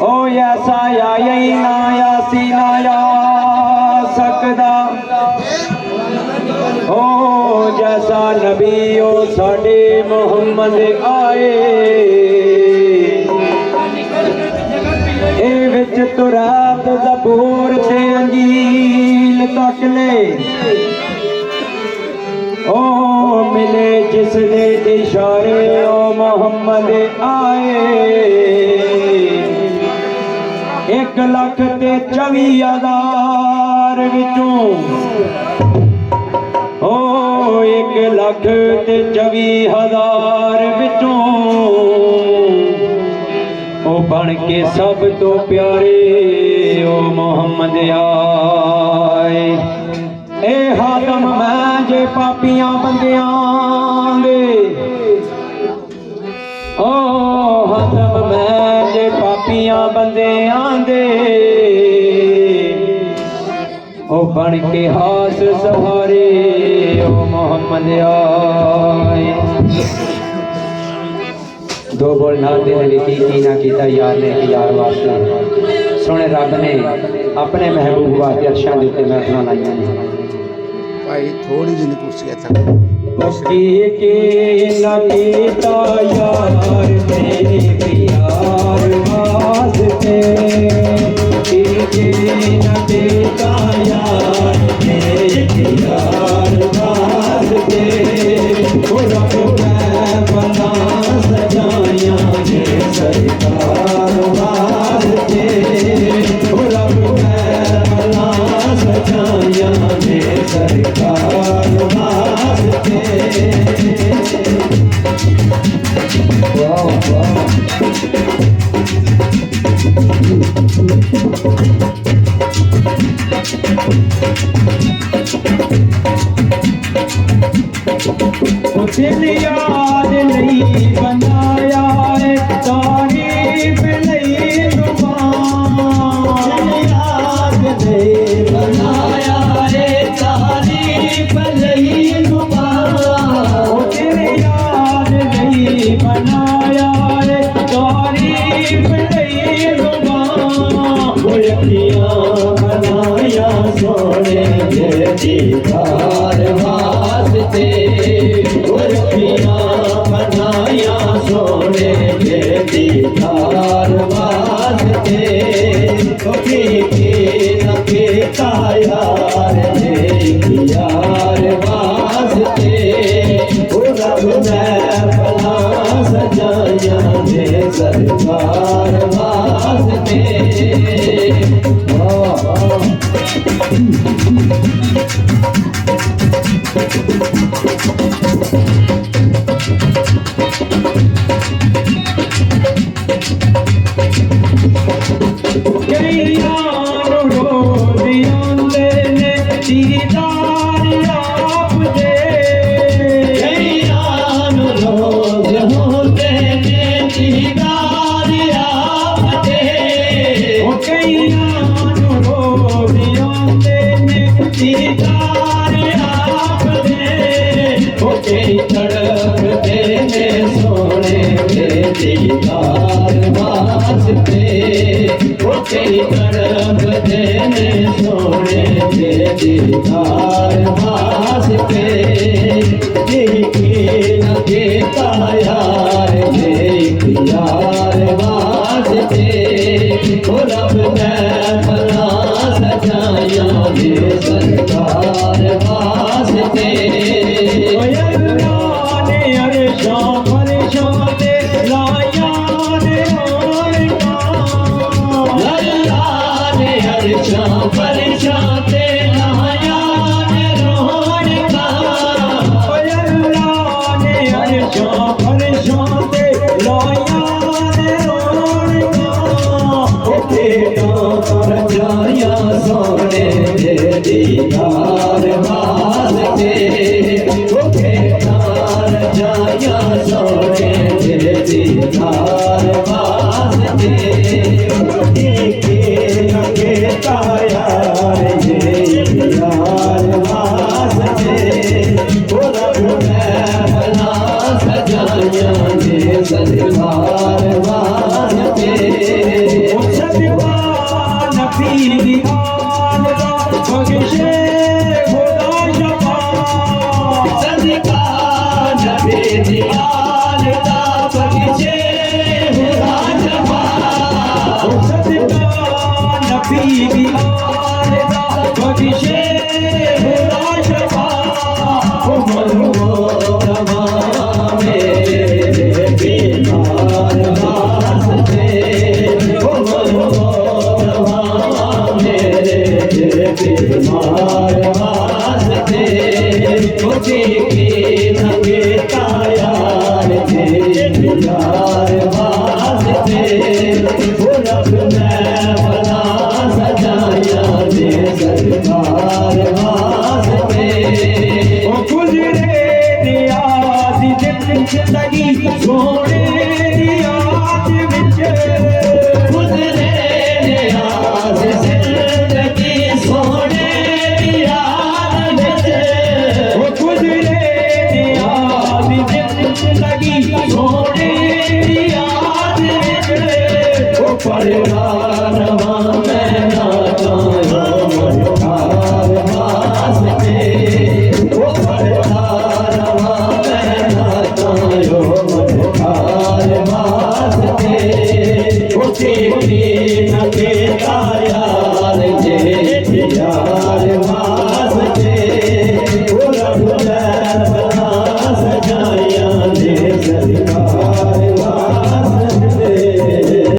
ओ ऐसा यही ना यासी ना या सकदा ओ जैसा नबी ओ साडे मुहम्मद आए ए विच तुरात ज़बूर ते अंजील तक ले ओ मिले जिसने इशारे ओ मोहम्मद आए 1,24,000 विचों ओ 1,24,000 विचों ओ बन के सब तो प्यारे ओ मोहम्मद आए ए हाकम मैं जे पापियां बंदियां दे ओ हाकम मैं जे पापियां बंदियां दे ओ बन के हास सहारे ओ मोहम्मद आए दो बोल ना दे लिखी की ना कीता यार ने यार वास्ते सोने रब ने अपने महबूब वास्ते अर्शां दे उत्ते महफिलां लाईयां ने भाई थोड़ी जी कुर्सी है के न कीता यार मेरे प्यार वास्ते के न कीता यार मेरे प्यार वास्ते ओ रब मैं बना सजाया जे सरकार वास्ते ओ रब मैं बना सजाया जे सरकार वास्ते वाह वाह दिल याद नहीं बनाया तारीफ नहीं दुबान याद नहीं बनाया तारीफ नहीं दुबान दिल याद नहीं बनाया तारीफ नहीं दुबान बनाया सोने के दीदार वास्ते बनाया सोने के दीदार वास्ते यार यार वास्ते रब मैं बना सजाया जे सरकार वास्ते दीदार वास्ते तड़प देने सोने के दीदार वास्ते लगे यार यार वास्ते रब मैं बना सजाया जे सरकार वास्ते परछाते लाया ने रोहन का अल्लाह ने अर्शा परछाते लाया ने रोहन का तेरा कर जाया सोने दे दीदार वास्ते तेरा जाया सोने दे दीदार वास्ते यार वास्ते रब मैं बना सजाया जे सरकार वास्ते नबी दी आल दा बख्शे खुदा शफा सदका नबी दी आल दा बख्शे खुदा शफा सदका नबी दी आल दा बख्शे खुदा शफा जिंदगी सोने दी याद विच गुजरे नियाज जिंदगी सोने दी याद विच ओ गुजरे नियाज जिंदगी सोने दी याद विच ओ पढ़ना